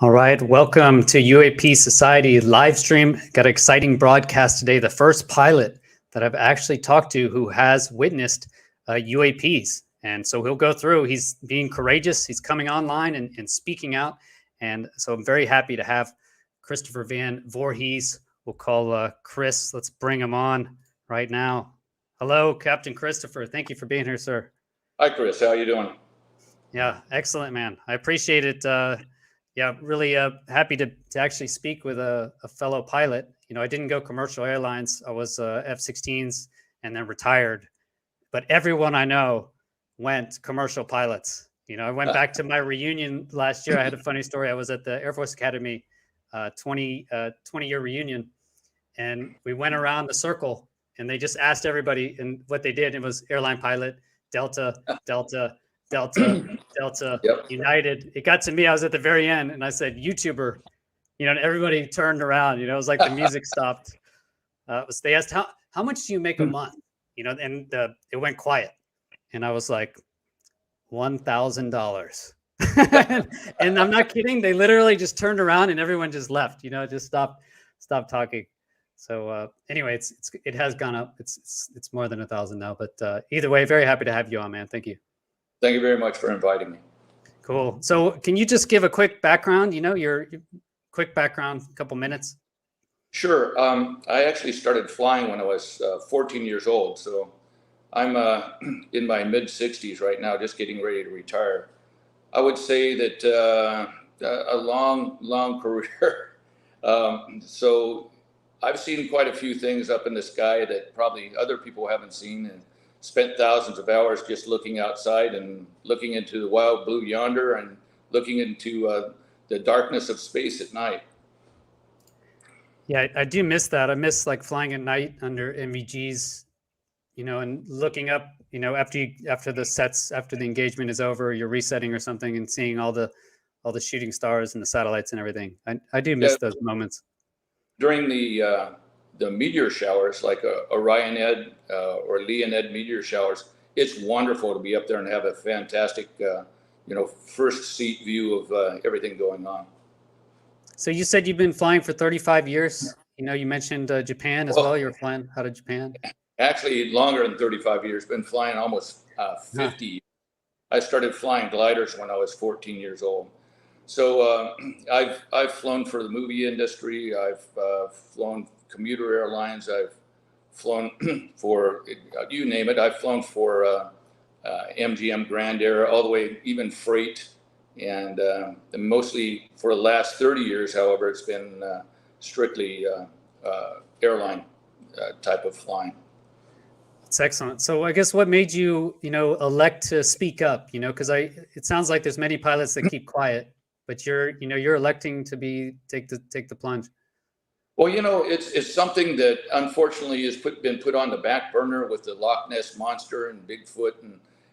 All right, welcome to UAP Society live stream. Got an exciting broadcast today. The first pilot that I've actually talked to who has witnessed UAPs. And so he'll go through, he's being courageous. He's coming online and speaking out. And so I'm very happy to have Christopher Van Voorhis. We'll call Chris. Let's bring him on right now. Hello, Captain Christopher. Thank you for being here, sir. Hi, Chris. How are you doing? Yeah, excellent, man. I appreciate it. Yeah, really happy to actually speak with a fellow pilot. You know, I didn't go commercial airlines. I was F-16s and then retired. But everyone I know went commercial pilots. You know, I went back to my reunion last year. I had a funny story. I was at the Air Force Academy 20-year reunion. And we went around the circle and they just asked everybody. And what they did, it was airline pilot, Delta, Delta, Delta, Delta, Yep. United. It got to me. I was at the very end and I said, YouTuber, you know, and everybody turned around, you know, it was like the music stopped. They asked, how much do you make a month? You know, and it went quiet. And I was like, $1,000. And I'm not kidding. They literally just turned around and everyone just left, you know, just stopped talking. So anyway, it has gone up. It's more than 1,000 now, but either way, very happy to have you on, man. Thank you. Thank you very much for inviting me. Cool. So can you just give a quick background, you know, your quick background, a couple minutes? Sure. I actually started flying when I was 14 years old. So I'm in my mid 60s right now, just getting ready to retire. I would say that a long career. So I've seen quite a few things up in the sky that probably other people haven't seen, and spent thousands of hours just looking outside and looking into the wild blue yonder and looking into the darkness of space at night. Yeah, I do miss that. I miss like flying at night under MVGs, you know, and looking up, you know, after the engagement is over, you're resetting or something and seeing all the shooting stars and the satellites and everything. I do miss those moments. During the meteor showers, like Orion Ed or Leonid meteor showers, it's wonderful to be up there and have a fantastic, you know, first seat view of everything going on. So you said you've been flying for 35 years. You know, you mentioned Japan as well. You're flying out of Japan. Actually, longer than 35 years. Been flying almost 50 years. I started flying gliders when I was 14 years old. So I've flown for the movie industry. I've flown commuter airlines. I've flown for, you name it. I've flown for MGM Grand Air, all the way, even freight. And mostly for the last 30 years, however, it's been strictly airline type of flying. It's excellent. So I guess what made you, you know, elect to speak up, you know, because it sounds like there's many pilots that keep quiet, but you're electing to take the plunge. Well, you know, it's something that unfortunately has been put on the back burner with the Loch Ness Monster and Bigfoot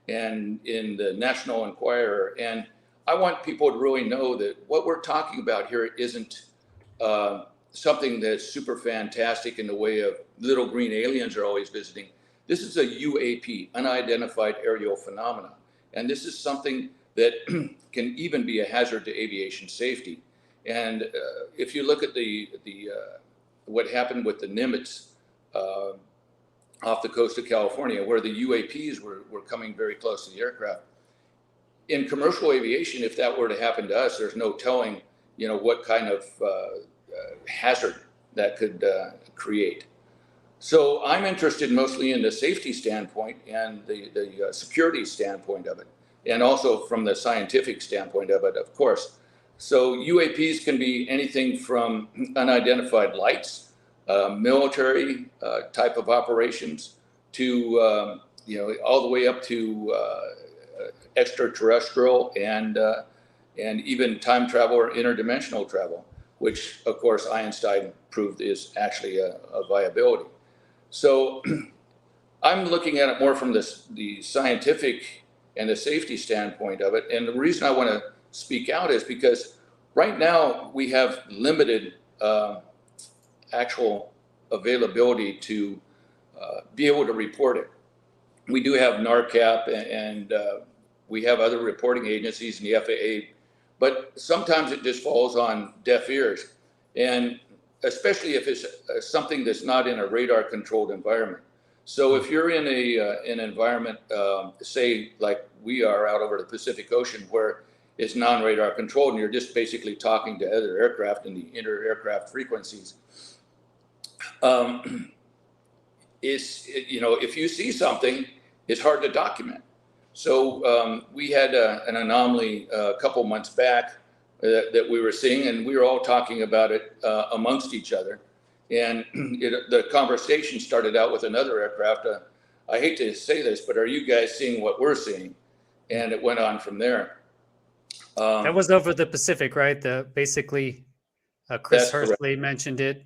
and in the National Enquirer. And I want people to really know that what we're talking about here isn't something that's super fantastic in the way of little green aliens are always visiting. This is a UAP, unidentified aerial phenomena. And this is something that can even be a hazard to aviation safety. And if you look at what happened with the Nimitz off the coast of California, where the UAPs were coming very close to the aircraft. In commercial aviation, if that were to happen to us, there's no telling, you know, what kind of hazard that could create. So I'm interested mostly in the safety standpoint and the security standpoint of it, and also from the scientific standpoint of it, of course. So UAPs can be anything from unidentified lights, military type of operations, to you know, all the way up to extraterrestrial and even time travel or interdimensional travel, which of course Einstein proved is actually a viability. So I'm looking at it more from the scientific and the safety standpoint of it. And the reason I want to speak out is because right now we have limited actual availability to be able to report it. We do have NARCAP and we have other reporting agencies, and the FAA but sometimes it just falls on deaf ears, and especially if it's something that's not in a radar controlled environment. So if you're in an environment, say like we are out over the Pacific Ocean, where it's non-radar controlled, and you're just basically talking to other aircraft in the inter-aircraft frequencies, if you see something, it's hard to document. So we had an anomaly a couple months back that we were seeing, and we were all talking about it amongst each other. And the conversation started out with another aircraft. I hate to say this, but are you guys seeing what we're seeing? And it went on from there. That was over the Pacific, right? Basically, Chris Hursley mentioned it.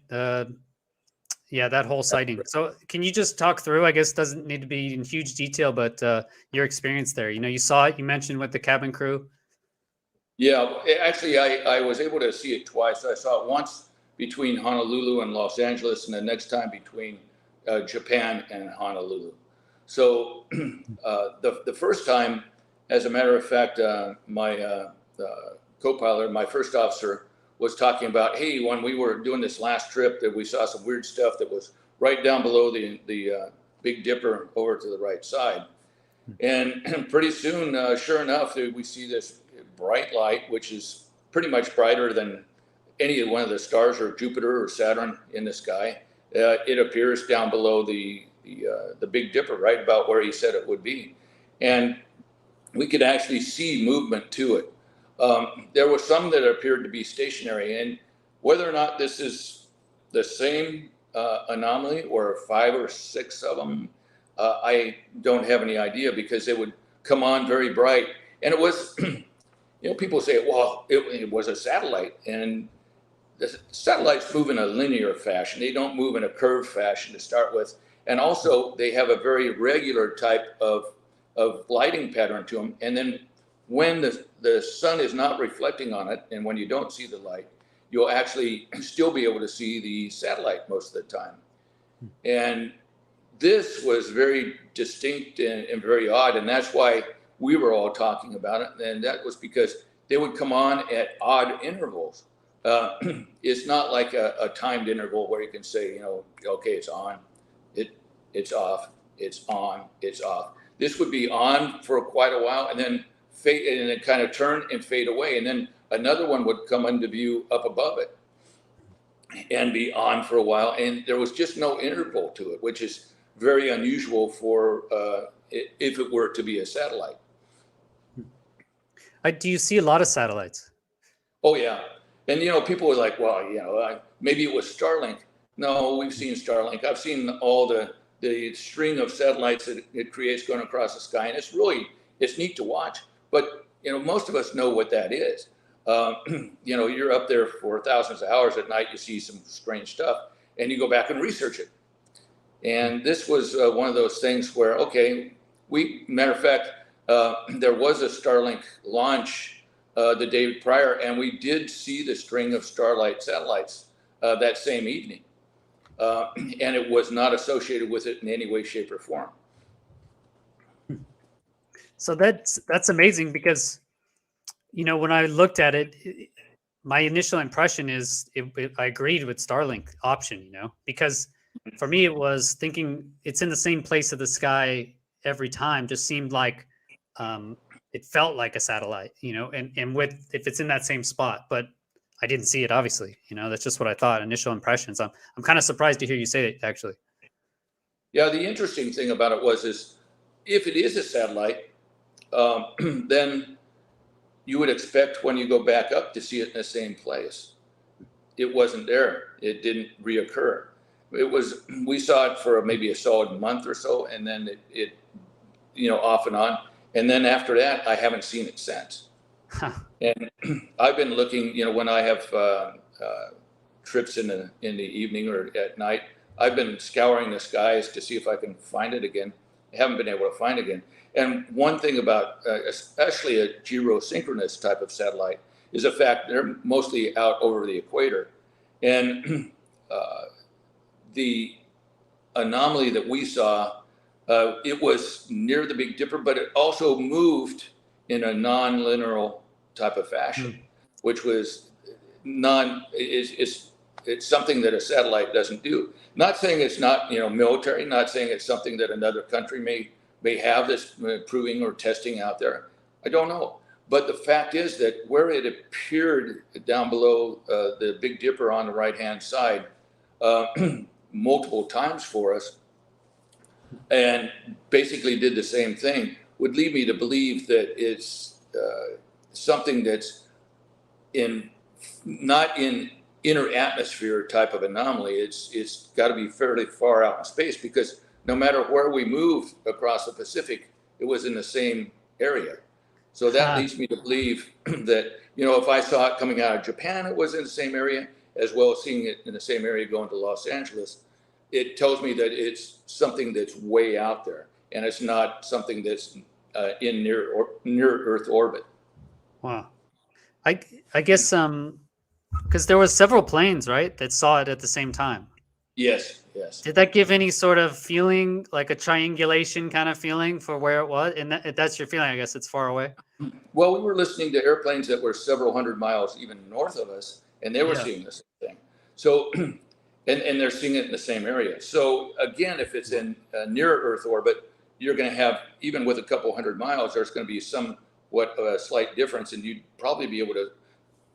Yeah, that whole sighting. So can you just talk through, I guess doesn't need to be in huge detail, but your experience there? You saw it, you mentioned with the cabin crew. Yeah, actually, I was able to see it twice. I saw it once between Honolulu and Los Angeles, and the next time between Japan and Honolulu. So the first time, as a matter of fact, my co-pilot, my first officer, was talking about, hey, when we were doing this last trip, that we saw some weird stuff that was right down below the Big Dipper over to the right side. And pretty soon, sure enough, we see this bright light, which is pretty much brighter than any one of the stars or Jupiter or Saturn in the sky. It appears down below the Big Dipper, right about where he said it would be. And we could actually see movement to it. There were some that appeared to be stationary, and whether or not this is the same anomaly or 5 or 6 of them, I don't have any idea, because they would come on very bright. And it was, people say, well, it was a satellite, and the satellites move in a linear fashion. They don't move in a curved fashion to start with. And also they have a very regular type of lighting pattern to them. And then when the sun is not reflecting on it, and when you don't see the light, you'll actually still be able to see the satellite most of the time. And this was very distinct and very odd. And that's why we were all talking about it. And that was because they would come on at odd intervals. It's not like a timed interval where you can say, okay, it's on, it's off, it's on, it's off. This would be on for quite a while, and then fade, and then kind of turn and fade away. And then another one would come into view up above it and be on for a while. And there was just no interval to it, which is very unusual for if it were to be a satellite. Do you see a lot of satellites? Oh, yeah. And, people were like, well, maybe it was Starlink. No, we've seen Starlink. I've seen all the string of satellites that it creates going across the sky. And it's neat to watch. But, most of us know what that is. You're up there for thousands of hours at night. You see some strange stuff, and you go back and research it. And this was one of those things where, okay, matter of fact, there was a Starlink launch the day prior, and we did see the string of Starlight satellites that same evening. And it was not associated with it in any way, shape, or form. So that's amazing, because, when I looked at it, my initial impression is I agreed with Starlink option, because for me, it was thinking it's in the same place of the sky every time, just seemed like it felt like a satellite, and if it's in that same spot, but I didn't see it, obviously, that's just what I thought, initial impressions. I'm kind of surprised to hear you say it, actually. Yeah, the interesting thing about it is if it is a satellite, then you would expect when you go back up to see it in the same place. It wasn't there. It didn't reoccur. We saw it for maybe a solid month or so, and then it off and on. And then after that, I haven't seen it since. Huh. And I've been looking, when I have trips in the evening or at night, I've been scouring the skies to see if I can find it again. I haven't been able to find it again. And one thing about, especially a geosynchronous type of satellite, is the fact they're mostly out over the equator. And the anomaly that we saw, it was near the Big Dipper, but it also moved in a non-linear type of fashion, which was it's something that a satellite doesn't do. Not saying it's not, military, not saying it's something that another country may have this proving or testing out there. I don't know. But the fact is that where it appeared down below the Big Dipper on the right-hand side multiple times for us, and basically did the same thing, would lead me to believe that it's something that's not in inner atmosphere type of anomaly. It's got to be fairly far out in space, because no matter where we moved across the Pacific, it was in the same area. So that leads me to believe that, if I saw it coming out of Japan, it was in the same area, as well as seeing it in the same area going to Los Angeles. It tells me that it's something that's way out there, and it's not something that's in near Earth orbit. Wow. I guess because there was several planes, right, that saw it at the same time. Yes. Did that give any sort of feeling, like a triangulation kind of feeling for where it was? And that's your feeling, I guess it's far away. Well, we were listening to airplanes that were several hundred miles even north of us, and they were seeing the same thing. So, and they're seeing it in the same area. So again, if it's in near Earth orbit, you're going to have, even with a couple hundred miles, there's going to be somewhat of a slight difference, and you'd probably be able to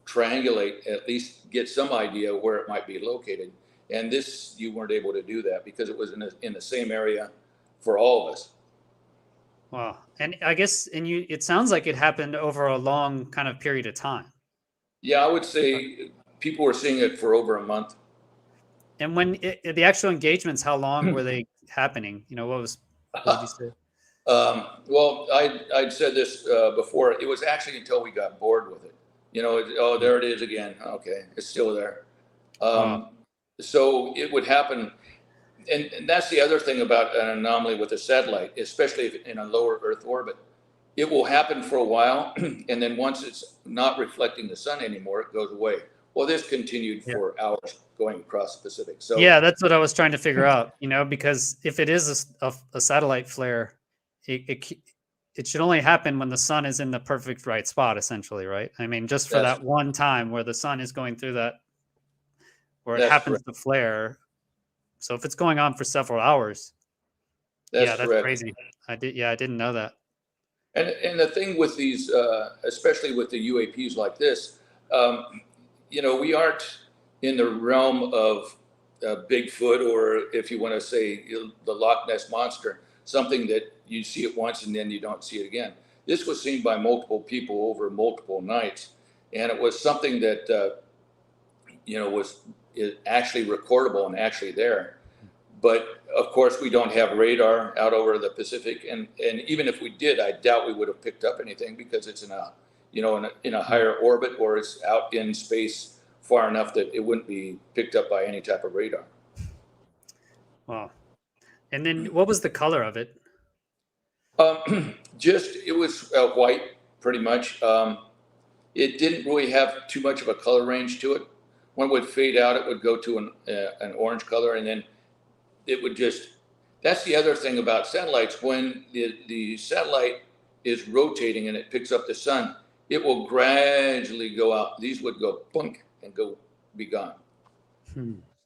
triangulate, at least get some idea where it might be located. And this, you weren't able to do that because it was in the same area for all of us. Wow. And I guess, it sounds like it happened over a long kind of period of time. Yeah, I would say people were seeing it for over a month. And when the actual engagements, how long were they happening? What did you say? Well, I'd said this before. It was actually until we got bored with it. Oh, there it is again. Okay, it's still there. Wow. So it would happen. And that's the other thing about an anomaly with a satellite, especially if in a lower Earth orbit. It will happen for a while, and then once it's not reflecting the sun anymore, it goes away. Well, this continued for hours going across the Pacific. So yeah, that's what I was trying to figure out, because if it is a satellite flare, it should only happen when the sun is in the perfect right spot, essentially, right? I mean, just for that one time where the sun is going through that, where it happens to flare. So if it's going on for several hours, that's crazy. I didn't know that. And the thing with these, especially with the UAPs like this, we aren't in the realm of Bigfoot, or if you want to say the Loch Ness Monster, something that you see it once and then you don't see it again. This was seen by multiple people over multiple nights, and it was something that was actually recordable and actually there. But of course, we don't have radar out over the Pacific, and even if we did, I doubt we would have picked up anything, because it's in a higher orbit, or it's out in space far enough that it wouldn't be picked up by any type of radar. Wow. And then what was the color of it? It was white, pretty much. It didn't really have too much of a color range to it. When it would fade out, it would go to an orange color, and then it would that's the other thing about satellites. When the satellite is rotating and it picks up the sun, it will gradually go out. These would go plunk and be gone.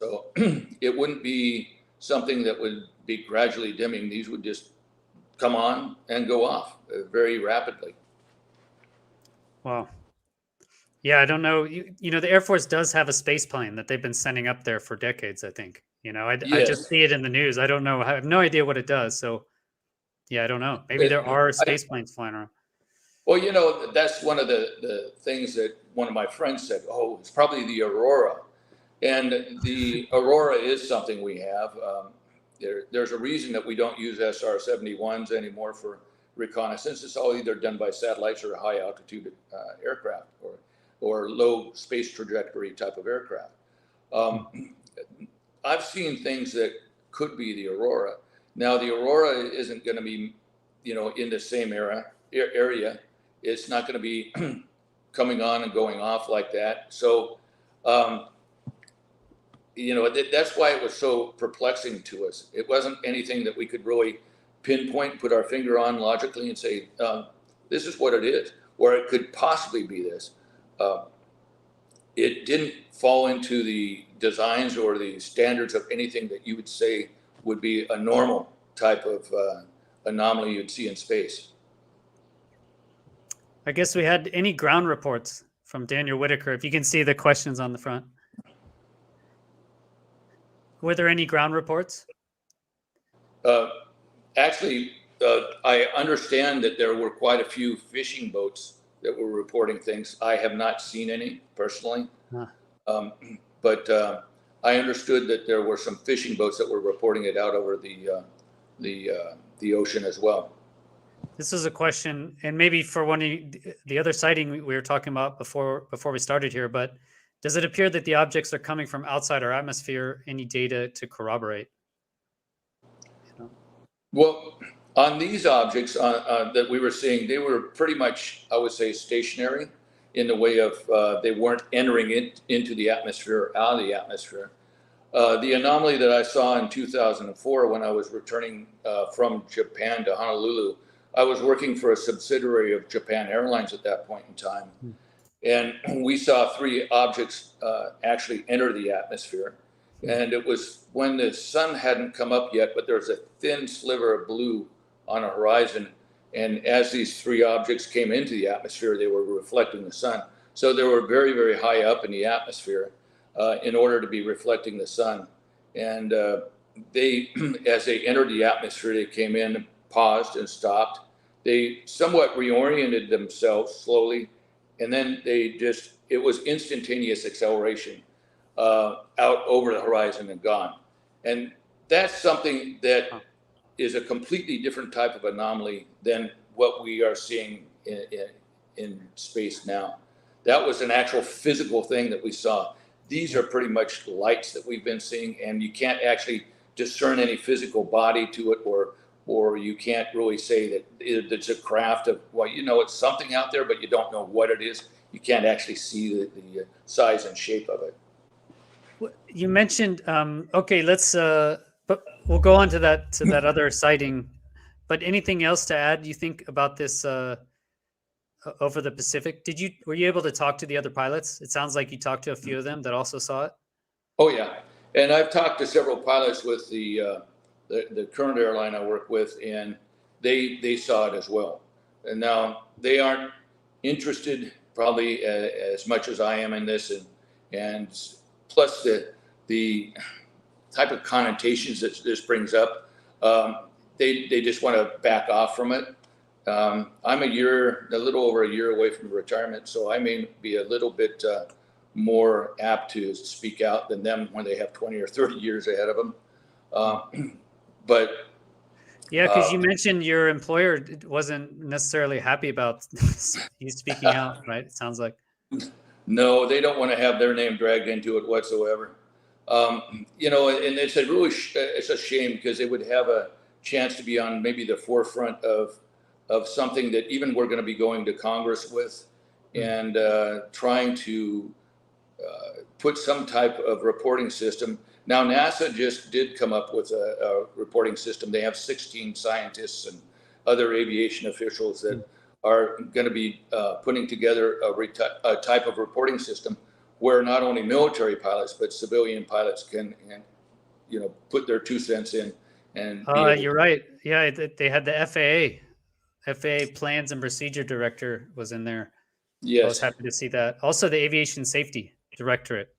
So it wouldn't be something that would be gradually dimming. These would just come on and go off very rapidly. Wow. Yeah, I don't know. The Air Force does have a space plane that they've been sending up there for decades, I think. I just see it in the news. I don't know. I have no idea what it does. So, yeah, I don't know. Maybe there are space planes flying around. Well, that's one of the things that one of my friends said, oh, it's probably the Aurora. And the Aurora is something we have. There's a reason that we don't use SR-71s anymore for reconnaissance. It's all either done by satellites or high altitude aircraft, or low space trajectory type of aircraft. I've seen things that could be the Aurora. Now, the Aurora isn't going to be, in the same area. It's not going to be coming on and going off like that. So, that's why it was so perplexing to us. It wasn't anything that we could really pinpoint, put our finger on logically and say, this is what it is. or it could possibly be this. It didn't fall into the designs or the standards of anything that you would say would be a normal type of anomaly you'd see in space. I guess we had any ground reports from Daniel Whitaker. If you can see the questions on the front. Were there any ground reports? Actually, I understand that there were quite a few fishing boats that were reporting things. I have not seen any personally, but I understood that there were some fishing boats that were reporting it out over the ocean as well. This is a question, and maybe for one of the other sighting we were talking about before we started here, but does it appear that the objects are coming from outside our atmosphere? Any data to corroborate? Well, on these objects that we were seeing, they were pretty much, I would say, stationary in the way of they weren't entering into the atmosphere or out of the atmosphere. The anomaly that I saw in 2004 when I was returning from Japan to Honolulu, I was working for a subsidiary of Japan Airlines at that point in time. And we saw 3 objects actually enter the atmosphere. And it was when the sun hadn't come up yet, but there was a thin sliver of blue on a horizon. And as these 3 objects came into the atmosphere, they were reflecting the sun. So they were very, very high up in the atmosphere in order to be reflecting the sun. And they, as they entered the atmosphere, they came in, paused and stopped. They somewhat reoriented themselves slowly. And then it was instantaneous acceleration out over the horizon and gone. And that's something that is a completely different type of anomaly than what we are seeing in space now. That was an actual physical thing that we saw. These are pretty much lights that we've been seeing, and you can't actually discern any physical body to it, or you can't really say that it's a craft of, well, you know, it's something out there, but you don't know what it is. You can't actually see the size and shape of it. You mentioned, okay, but we'll go on to that other sighting. But anything else to add, you think, about this over the Pacific? Were you able to talk to the other pilots? It sounds like you talked to a few of them that also saw it. Oh yeah, and I've talked to several pilots with the current airline I work with, and they saw it as well. And now they aren't interested probably as much as I am in this, and plus the type of connotations that this brings up, they just want to back off from it. I'm a little over a year away from retirement, so I may be a little bit more apt to speak out than them when they have 20 or 30 years ahead of them. But yeah, because you mentioned your employer wasn't necessarily happy about you speaking out, right? It sounds like. No, they don't want to have their name dragged into it whatsoever. You know, and it's a shame, because they would have a chance to be on maybe the forefront of something that even we're going to be going to Congress with, and trying to put some type of reporting system. Now, NASA just did come up with a reporting system. They have 16 scientists and other aviation officials that are going to be putting together a type of reporting system where not only military pilots but civilian pilots can, you know, put their 2 cents in. And you're right. Yeah, they had the FAA Plans and Procedure Director was in there. Yes, I was happy to see that. Also, the Aviation Safety Directorate.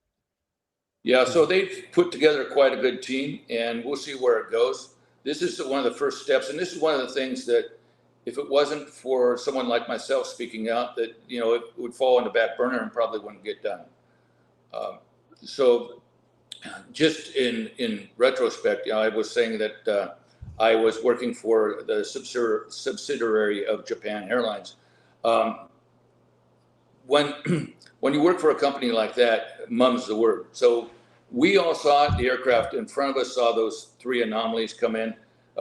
Yeah, so they've put together quite a good team, and we'll see where it goes. This is one of the first steps, and this is one of the things that, if it wasn't for someone like myself speaking out, that, you know, it would fall on the back burner and probably wouldn't get done. So just in retrospect, you know, I was saying that I was working for the subsidiary of Japan Airlines. When you work for a company like that, mum's the word. So we all saw it. The aircraft in front of us saw those 3 anomalies come in.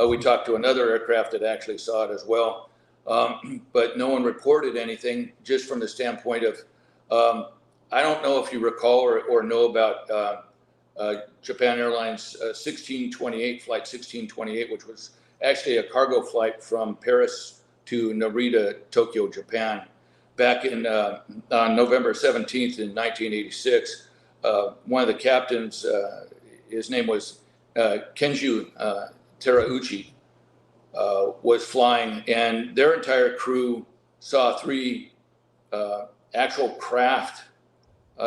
We talked to another aircraft that actually saw it as well. But no one reported anything, just from the standpoint of, I don't know if you recall or know about Japan Airlines 1628, flight 1628, which was actually a cargo flight from Paris to Narita, Tokyo, Japan. back on November 17th in 1986, one of the captains, his name was Kenju Terauchi, was flying, and their entire crew saw 3 actual craft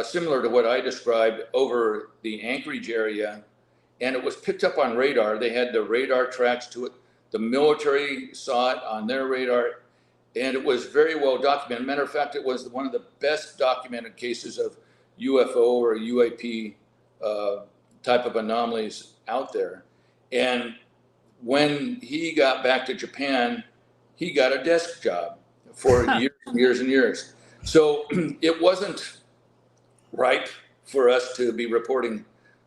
similar to what I described over the Anchorage area, and it was picked up on radar. They had the radar tracks to it. The military saw it on their radar, and it was very well documented. Matter of fact, it was one of the best documented cases of UFO or UAP type of anomalies out there. And when he got back to Japan, he got a desk job for years and years and years. So it wasn't right for us to be reporting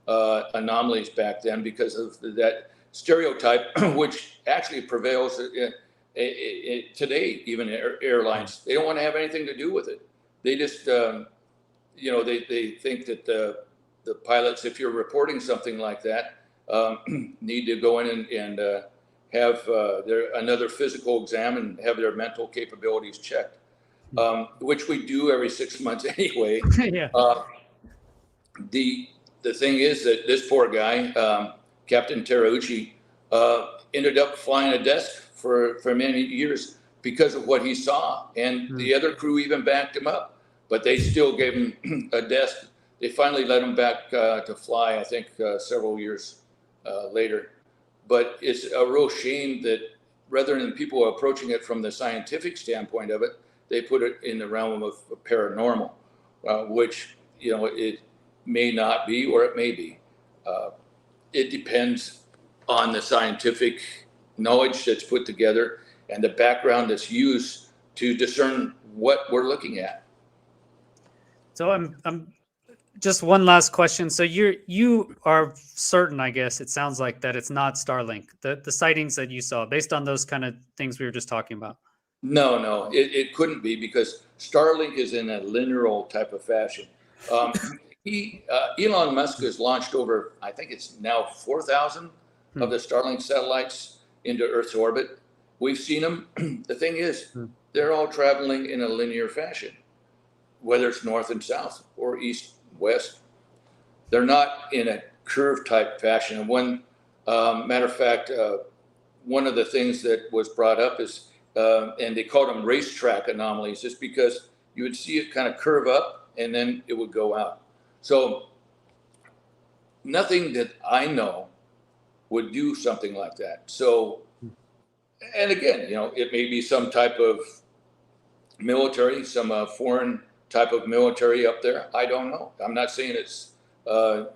anomalies back then because of that stereotype, which actually prevails today. Even airlines, they don't want to have anything to do with it. They just, they think that the pilots, if you're reporting something like that, need to go in and have another physical exam and have their mental capabilities checked, which we do every 6 months anyway. Yeah. The thing is that this poor guy, Captain Terauchi, ended up flying a desk for many years because of what he saw, and the other crew even backed him up, but they still gave him a desk. They finally let him back to fly, I think, several years later. But it's a real shame that rather than people approaching it from the scientific standpoint of it, they put it in the realm of paranormal, which, it may not be, or it may be. It depends on the scientific knowledge that's put together and the background that's used to discern what we're looking at. So I'm just one last question. So you are certain, I guess it sounds like, that it's not Starlink, the sightings that you saw, based on those kind of things we were just talking about? No, it couldn't be, because Starlink is in a linear type of fashion. Elon Musk has launched over, I think it's now 4,000 of the Starlink satellites into Earth's orbit. We've seen them. The thing is, they're all traveling in a linear fashion, whether it's north and south or east, west. They're not in a curve type fashion. And one matter of fact, one of the things that was brought up is, and they called them racetrack anomalies, is because you would see it kind of curve up and then it would go out. So nothing that I know would do something like that. So, and again, it may be some type of military, some foreign type of military up there. I don't know. I'm not saying it's, a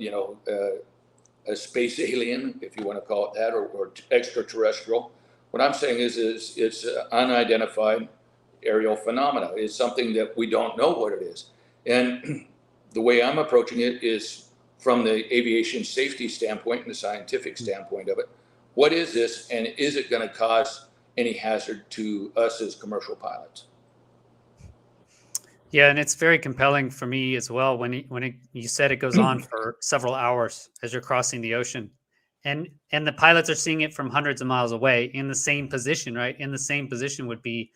space alien, if you want to call it that, or extraterrestrial. What I'm saying is it's unidentified aerial phenomena. It's something that we don't know what it is. And the way I'm approaching it is from the aviation safety standpoint and the scientific standpoint of it. What is this, and is it going to cause any hazard to us as commercial pilots? Yeah, and it's very compelling for me as well when you said it goes on for several hours as you're crossing the ocean, and the pilots are seeing it from hundreds of miles away in the same position, right? In the same position would be,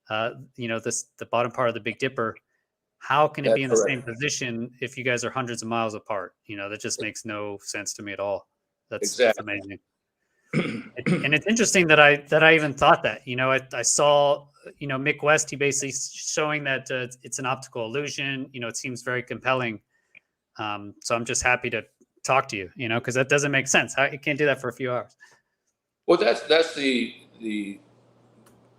the bottom part of the Big Dipper. How can it be in the same position if you guys are hundreds of miles apart? That just makes no sense to me at all. That's amazing. And it's interesting that I even thought that. I saw, Mick West, he basically showing that it's an optical illusion. It seems very compelling. So I'm just happy to talk to you, because that doesn't make sense. You can't do that for a few hours. Well, that's the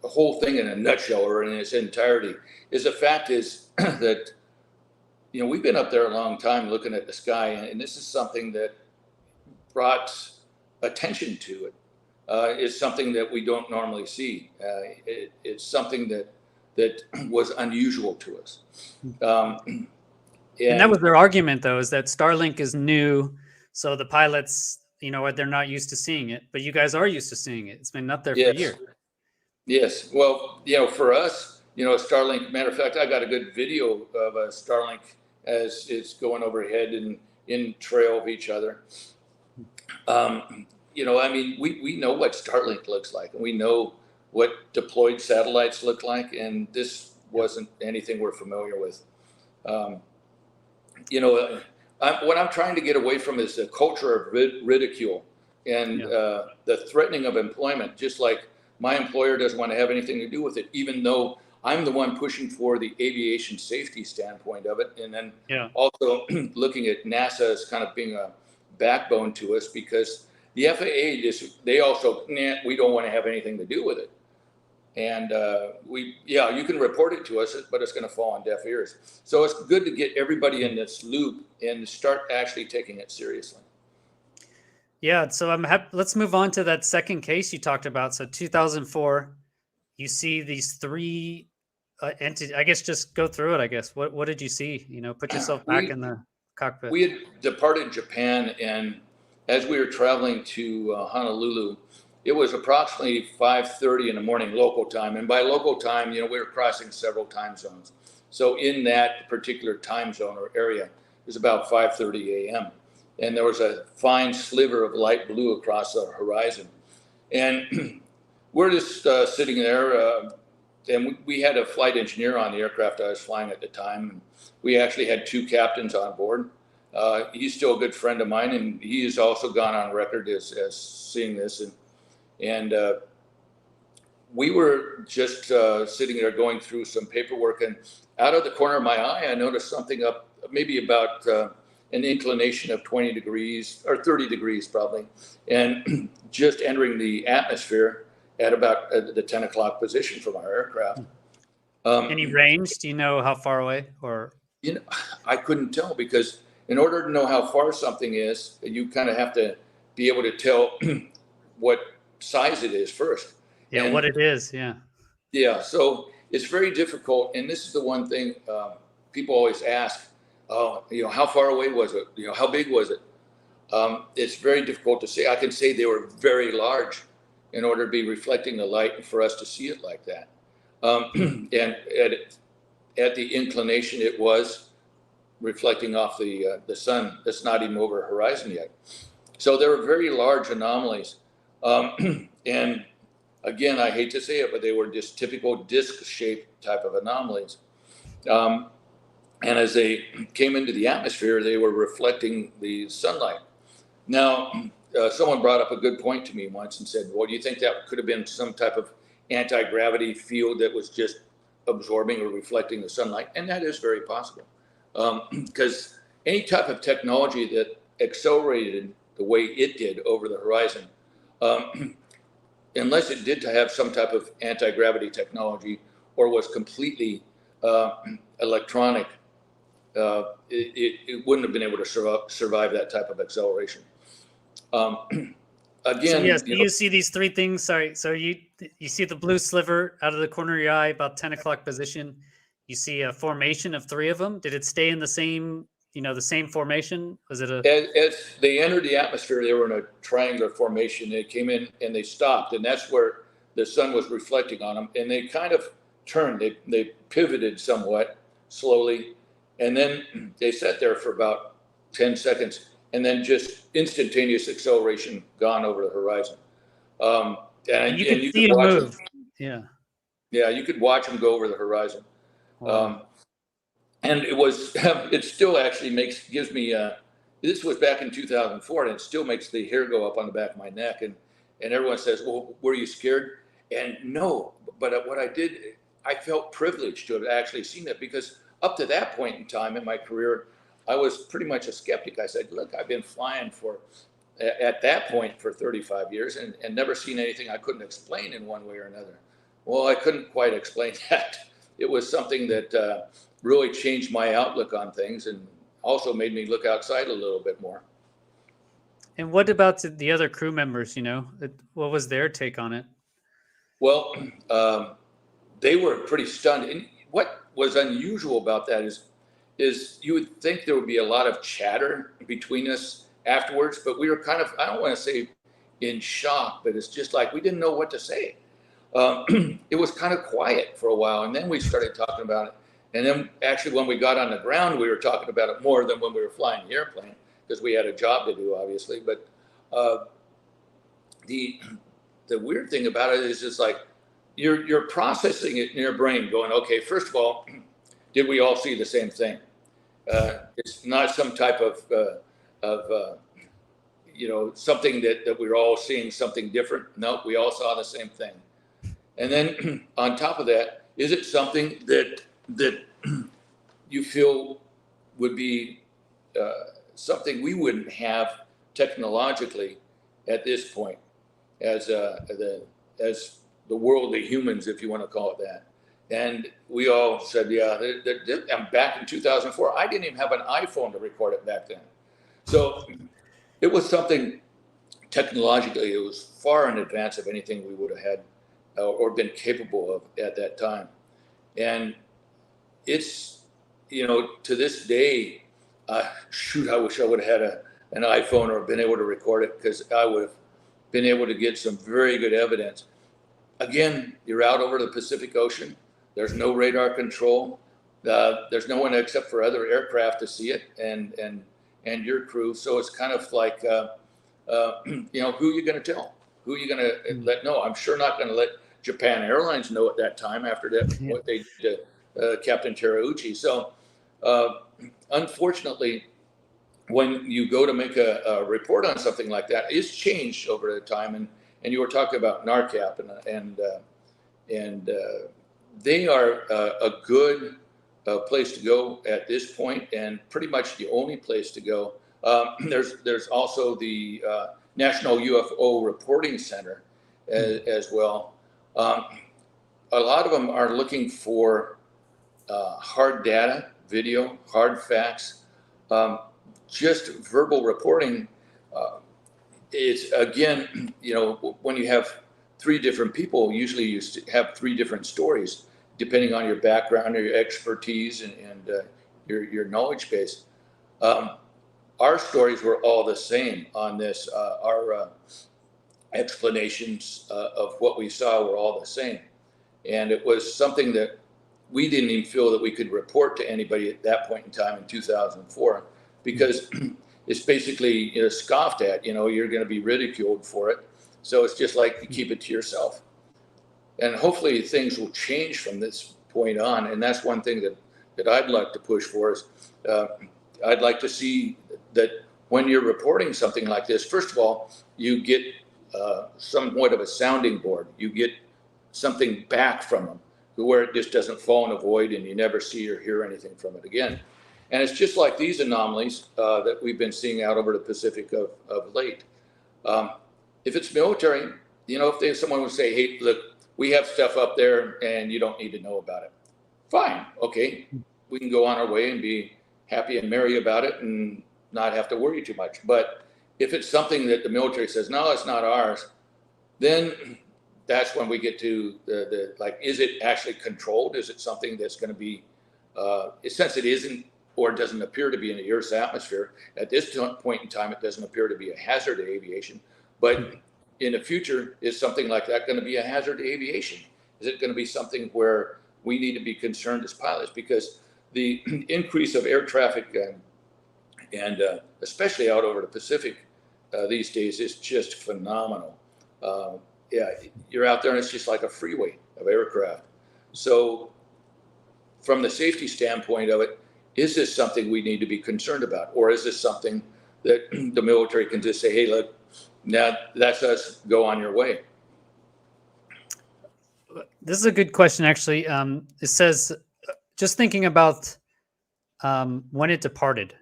whole thing in a nutshell, or in its entirety. Is the fact is that we've been up there a long time looking at the sky, and this is something that brought attention to it. It's something that we don't normally see. It's something that was unusual to us. And that was their argument, though, is that Starlink is new, so the pilots, they're not used to seeing it, but you guys are used to seeing it. It's been up there for years. Yes. Well, for us, Starlink, matter of fact, I got a good video of a Starlink as it's going overhead and in trail of each other. We know what Starlink looks like, and we know what deployed satellites look like, and this wasn't anything we're familiar with. You know, what I'm trying to get away from is the culture of ridicule and the threatening of employment, just like my employer doesn't want to have anything to do with it, even though I'm the one pushing for the aviation safety standpoint of it. And then also looking at NASA as kind of being a backbone to us, because the FAA, they also, we don't want to have anything to do with it. And you can report it to us, but it's going to fall on deaf ears. So it's good to get everybody in this loop and start actually taking it seriously. Yeah, so I'm happy. Let's move on to that second case you talked about. So 2004, you see these three entities. I guess just go through it. I guess what did you see? You know, put yourself back in the cockpit. We had departed Japan, and as we were traveling to Honolulu, it was approximately 5:30 in the morning local time. And by local time, you know, we were crossing several time zones. So in that particular time zone or area, it was about 5:30 a.m. And there was a fine sliver of light blue across the horizon. And we're just sitting there, and we had a flight engineer on the aircraft I was flying at the time. We actually had two captains on board. He's still a good friend of mine, and he has also gone on record as seeing this. And we were just sitting there going through some paperwork, and out of the corner of my eye, I noticed something up maybe about an inclination of 20 degrees or 30 degrees probably, and just entering the atmosphere at about the 10 o'clock position from our aircraft. Any range? Do you know how far away? Or you know, I couldn't tell, because in order to know how far something is, you kind of have to be able to tell what size it is first. Yeah, and what it is. Yeah. Yeah. So it's very difficult. And this is the one thing people always ask, you know, how far away was it? You know, how big was it? It's very difficult to say. I can say they were very large in order to be reflecting the light and for us to see it like that. And at the inclination, it was reflecting off the sun that's not even over the horizon yet. So there were very large anomalies. And again, I hate to say it, but they were just typical disc-shaped type of anomalies. And as they came into the atmosphere, they were reflecting the sunlight. Now, someone brought up a good point to me once and said, well, do you think that could have been some type of anti-gravity field that was just absorbing or reflecting the sunlight? And that is very possible. Because any type of technology that accelerated the way it did over the horizon, unless it did to have some type of anti-gravity technology or was completely electronic, it wouldn't have been able to survive that type of acceleration. Again, so yes, you see these three things. Sorry, so you see the blue sliver out of the corner of your eye, about 10 o'clock position. You see a formation of three of them. Did it stay in the same, the same formation? Was it as they entered the atmosphere, they were in a triangular formation. They came in and they stopped, and that's where the sun was reflecting on them. And they kind of turned. They pivoted somewhat slowly, and then they sat there for about 10 seconds, and then just instantaneous acceleration gone over the horizon. And you could watch them. Yeah, you could watch them go over the horizon. Wow. And it still actually gives me, this was back in 2004, and it still makes the hair go up on the back of my neck. And everyone says, well, were you scared? And no, but what I did, I felt privileged to have actually seen that, because up to that point in time in my career, I was pretty much a skeptic. I said, look, I've been flying at that point for 35 years and never seen anything I couldn't explain in one way or another. Well, I couldn't quite explain that. It was something that really changed my outlook on things and also made me look outside a little bit more. And what about the other crew members, what was their take on it? Well, they were pretty stunned. And what was unusual about that is you would think there would be a lot of chatter between us afterwards, but we were kind of, I don't want to say in shock, but it's just like we didn't know what to say. It was kind of quiet for a while, and then we started talking about it. And then actually when we got on the ground, we were talking about it more than when we were flying the airplane, because we had a job to do, obviously. But the weird thing about it is just like you're processing it in your brain, going, okay, first of all, did we all see the same thing? It's not some type of something that we're all seeing something different. No, we all saw the same thing. And then on top of that, is it something that you feel would be something we wouldn't have technologically at this point as the world of humans, if you want to call it that? And we all said, yeah, I'm back in 2004. I didn't even have an iPhone to record it back then. So it was something technologically, it was far in advance of anything we would have had or been capable of at that time. And it's, to this day, shoot, I wish I would have had an iPhone or been able to record it, because I would have been able to get some very good evidence. Again, you're out over the Pacific Ocean. There's no radar control. There's no one except for other aircraft to see it and your crew. So it's kind of like, who are you going to tell? Who are you going to let know? I'm sure not going to let Japan Airlines know at that time after that, what they did to Captain Terauchi. So unfortunately, when you go to make a report on something like that, it's changed over the time. And you were talking about NARCAP and they are a good place to go at this point, and pretty much the only place to go. There's also the National UFO Reporting Center as well. A lot of them are looking for hard data, video, hard facts. Just verbal reporting. It's again, when you have three different people, usually you have three different stories, depending on your background or your expertise and your knowledge base. Our stories were all the same on this. Our explanations of what we saw were all the same. And it was something that we didn't even feel that we could report to anybody at that point in time in 2004, because it's basically scoffed at. You're going to be ridiculed for it. So it's just like you keep it to yourself. And hopefully things will change from this point on. And that's one thing that I'd like to push for is I'd like to see that when you're reporting something like this, first of all, you get somewhat of a sounding board. You get something back from them where it just doesn't fall in a void and you never see or hear anything from it again. And it's just like these anomalies that we've been seeing out over the Pacific of late. If it's military, if someone would say, hey, look, we have stuff up there and you don't need to know about it. Fine. Okay. We can go on our way and be happy and merry about it and not have to worry too much. But if it's something that the military says, no, it's not ours, then that's when we get to is it actually controlled? Is it something that's going to be, since it isn't or doesn't appear to be in the Earth's atmosphere, at this point in time, it doesn't appear to be a hazard to aviation. But in the future, is something like that going to be a hazard to aviation? Is it going to be something where we need to be concerned as pilots? Because the increase of air traffic and especially out over the Pacific these days is just phenomenal. You're out there and it's just like a freeway of aircraft. So from the safety standpoint of it, is this something we need to be concerned about? Or is this something that the military can just say, hey, look, now that's us, go on your way? This is a good question, actually. It says, just thinking about when it departed,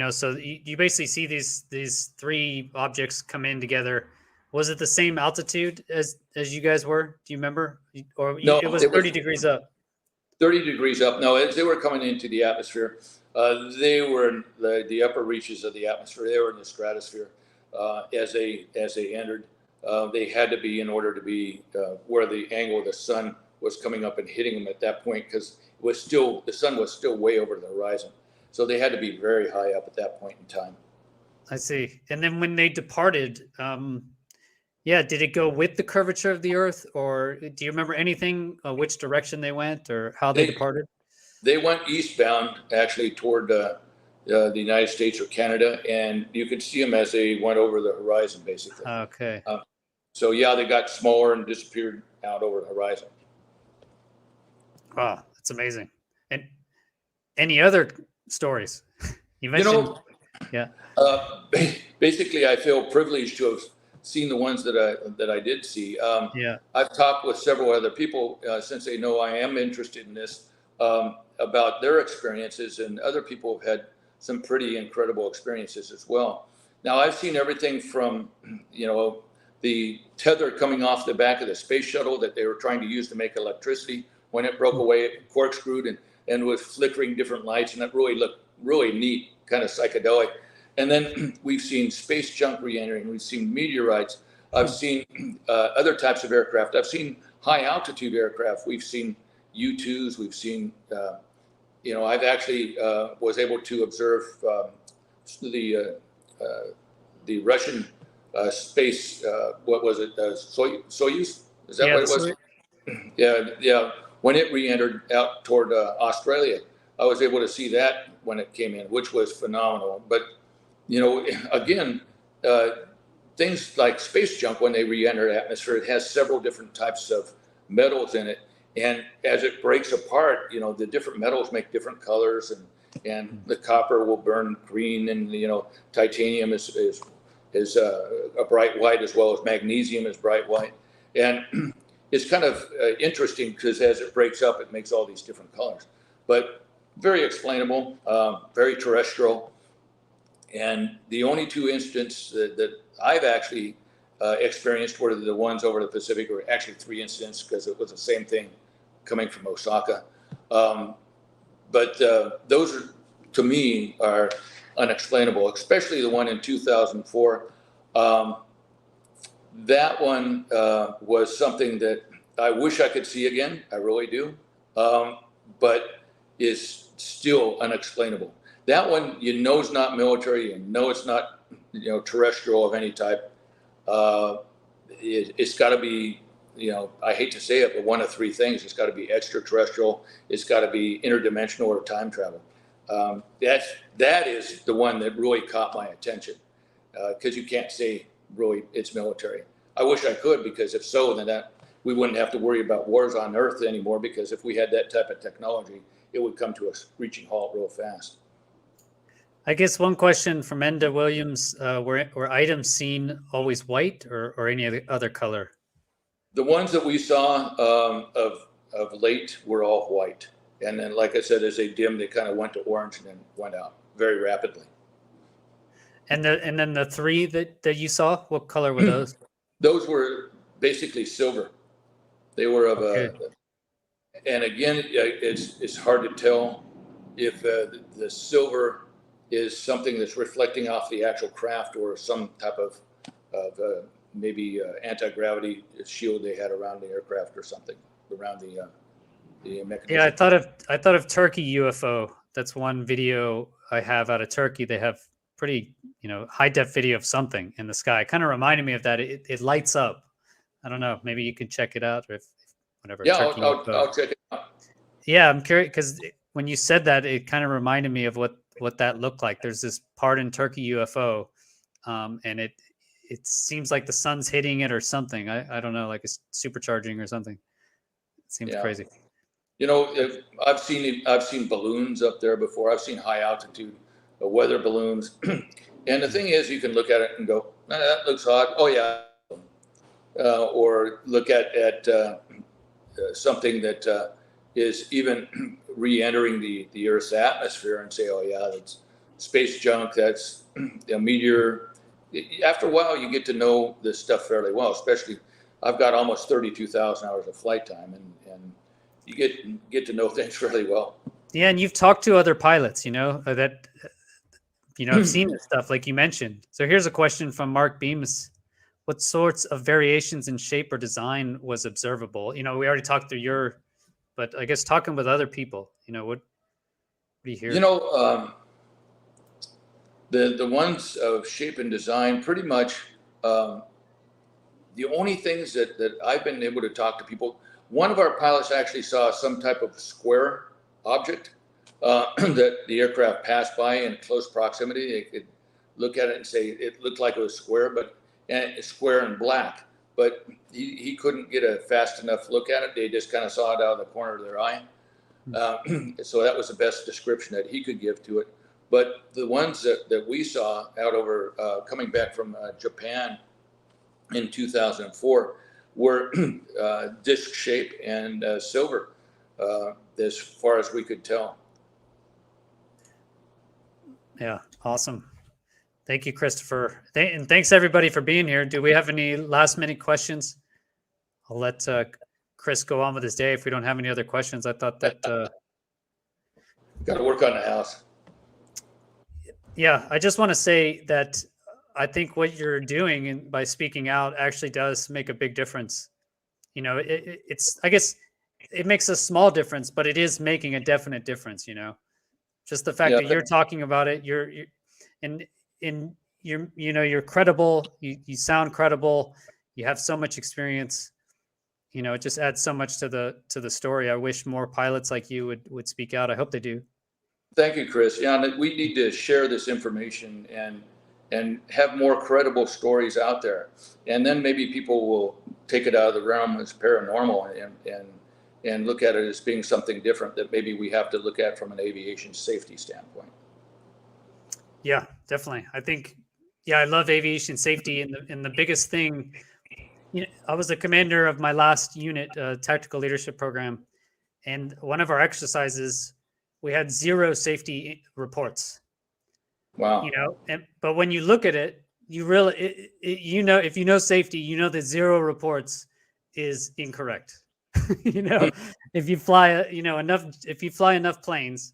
so you basically see these three objects come in together. Was it the same altitude as you guys were? Do you remember? Or no, it was 30 degrees up? 30 degrees up. No, as they were coming into the atmosphere, they were in the upper reaches of the atmosphere. They were in the stratosphere. As they entered, they had to be in order to be where the angle of the sun was coming up and hitting them at that point, because the sun was still way over the horizon. So they had to be very high up at that point in time. I see. And then when they departed, did it go with the curvature of the Earth, or do you remember anything, which direction they went or how they departed? They went eastbound, actually, toward the United States or Canada, and you could see them as they went over the horizon, basically. Okay. So, they got smaller and disappeared out over the horizon. Wow, that's amazing. And any other stories? You You mentioned, know, yeah, basically, I feel privileged to have seen the ones that I did see. yeah. I've talked with several other people since they know I am interested in this about their experiences, and other people have had some pretty incredible experiences as well. Now, I've seen everything from, the tether coming off the back of the space shuttle that they were trying to use to make electricity. When it broke away, it corkscrewed and was flickering different lights, and that really looked really neat, kind of psychedelic. And then we've seen space junk re-entering. We've seen meteorites. I've seen other types of aircraft. I've seen high altitude aircraft. We've seen U-2s. We've seen, I've actually was able to observe the Russian space. What was it? Soyuz? Is that Yeah, what it was? Yeah, yeah. When it re-entered out toward Australia, I was able to see that when it came in, which was phenomenal. But again, uh, things like space junk, when they re-enter the atmosphere, it has several different types of metals in it, and as it breaks apart, the different metals make different colors, and the copper will burn green, and titanium is a bright white, as well as magnesium is bright white, and it's kind of interesting because as it breaks up, it makes all these different colors, but very explainable, very terrestrial. And the only two incidents that I've actually experienced were the ones over the Pacific, or actually three incidents because it was the same thing coming from Osaka. But those are, to me, are unexplainable, especially the one in 2004. That one was something that I wish I could see again. I really do. But is still unexplainable. That one, is not military, it's not, terrestrial of any type. It's got to be, I hate to say it, but one of three things. It's got to be extraterrestrial. It's got to be interdimensional or time travel. That is the one that really caught my attention, because you can't say really it's military. I wish I could, because if so, then we wouldn't have to worry about wars on Earth anymore, because if we had that type of technology, it would come to a screeching halt real fast. I guess one question from Enda Williams: were items seen always white or any other color? The ones that we saw of late were all white, and then, like I said, as they dimmed, they kind of went to orange and then went out very rapidly. And then the three that you saw, what color were those? Those were basically silver. They were of Okay. and again, it's hard to tell if the silver is something that's reflecting off the actual craft, or some type of maybe anti-gravity shield they had around the aircraft, or something around the mechanism. Yeah, I thought of Turkey UFO. That's one video I have out of Turkey. They have pretty high def video of something in the sky. It kind of reminded me of that. It lights up. I don't know. Maybe you can check it out, or if whatever. Yeah, Turkey I'll check it out. Yeah, I'm curious because when you said that, it kind of reminded me of what that looked like. There's this part in Turkey UFO, and it seems like the sun's hitting it or something. I don't know, like it's supercharging or something. It seems crazy. I've seen balloons up there before. I've seen high altitude weather balloons, and the thing is, you can look at it and go, "That looks odd." Oh yeah, or look at something that is even re-entering the Earth's atmosphere and say, "Oh yeah, that's space junk. That's a meteor." After a while, you get to know this stuff fairly well. Especially, I've got almost 32,000 hours of flight time, and you get to know things fairly well. Yeah, and you've talked to other pilots, that I've seen this stuff like you mentioned. So here's a question from Mark Beams. What sorts of variations in shape or design was observable? We already talked through but I guess talking with other people, what do you hear? The ones of shape and design, pretty much the only things that I've been able to talk to people. One of our pilots actually saw some type of square object that the aircraft passed by in close proximity. They could look at it and say it looked like it was square, and square and black. But he couldn't get a fast enough look at it. They just kind of saw it out of the corner of their eye. So that was the best description that he could give to it. But the ones that we saw out over coming back from Japan in 2004 were disc shape and silver, as far as we could tell. Yeah, awesome. Thank you, Christopher. And thanks everybody for being here. Do we have any last minute questions? I'll let Chris go on with his day if we don't have any other questions. I thought that... Got to work on the house. Yeah, I just want to say that I think what you're doing and by speaking out actually does make a big difference. You know, it's, I guess it makes a small difference, but it is making a definite difference, you know. Just the fact that you're talking about it, you're credible, you sound credible, you have so much experience, you know, it just adds so much to the story. I wish more pilots like you would speak out. I hope they do. Thank you, Chris. Yeah, we need to share this information and have more credible stories out there. And then maybe people will take it out of the realm as paranormal and look at it as being something different that maybe we have to look at from an aviation safety standpoint. Yeah, definitely. I think, yeah, I love aviation safety. And the biggest thing, you know, I was the commander of my last unit, tactical leadership program. And one of our exercises, we had 0 safety reports. Wow. You know, but when you look at it, you really, you know, if you know safety, you know that 0 reports is incorrect. You know, if you fly, you know, if you fly enough planes,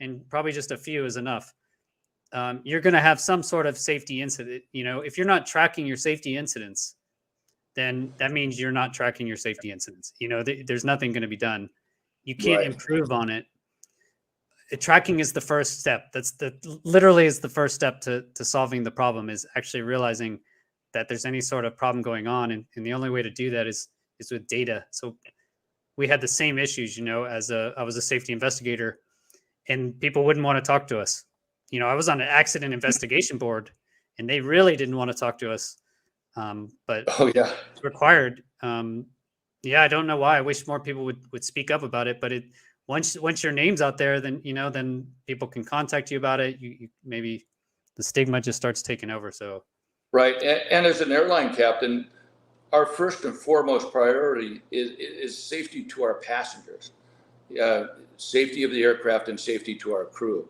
and probably just a few is enough, you're going to have some sort of safety incident. You know, if you're not tracking your safety incidents, then that means you're not tracking your safety incidents. You know, there's nothing going to be done. You can't improve on it. Tracking is the first step. Literally is the first step to solving the problem, is actually realizing that there's any sort of problem going on. And the only way to do that is with data. So we had the same issues, you know, I was a safety investigator, and people wouldn't want to talk to us. You know, I was on an accident investigation board, and they really didn't want to talk to us. But it's required. Yeah, I don't know why. I wish more people would speak up about it, but once your name's out there, then, you know, then people can contact you about it. You maybe the stigma just starts taking over. So, right. And as an airline captain, our first and foremost priority is safety to our passengers, safety of the aircraft and safety to our crew.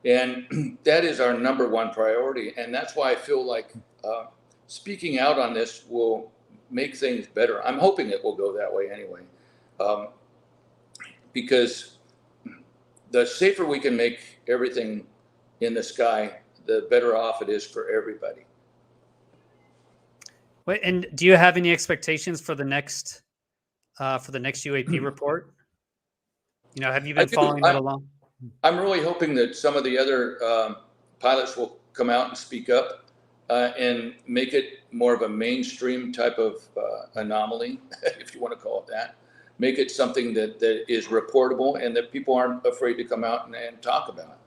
And that is our number one priority. And that's why I feel like speaking out on this will make things better. I'm hoping it will go that way anyway. Because the safer we can make everything in the sky, the better off it is for everybody. Wait, and do you have any expectations for the next UAP report? You know, have you been following that along? I'm really hoping that some of the other pilots will come out and speak up and make it more of a mainstream type of anomaly, if you want to call it that. Make it something that is reportable and that people aren't afraid to come out and talk about.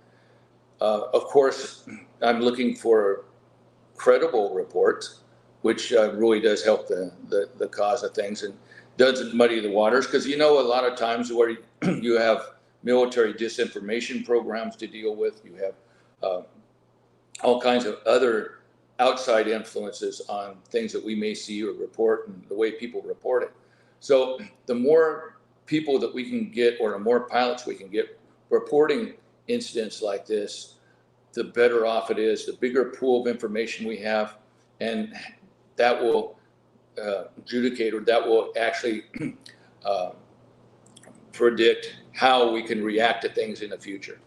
Of course, I'm looking for credible reports, which really does help the cause of things and doesn't muddy the waters. Because, you know, a lot of times where you have military disinformation programs to deal with, you have all kinds of other outside influences on things that we may see or report and the way people report it. So the more people that we can get, or the more pilots we can get reporting incidents like this, the better off it is, the bigger pool of information we have, and that will adjudicate, or that will actually predict how we can react to things in the future.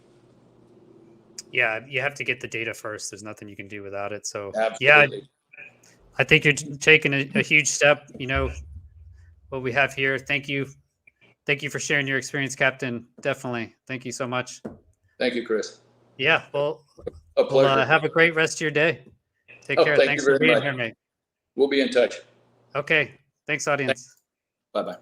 Yeah, you have to get the data first. There's nothing you can do without it. So absolutely. Yeah, I think you're taking a huge step, you know, what we have here. Thank you for sharing your experience, Captain. Definitely. Thank you so much. Thank you, Chris. Yeah, well, a pleasure. Have a great rest of your day. Take care. Thank Thanks you very for being much. here, mate. We'll be in touch. Okay. Thanks, audience. Bye-bye.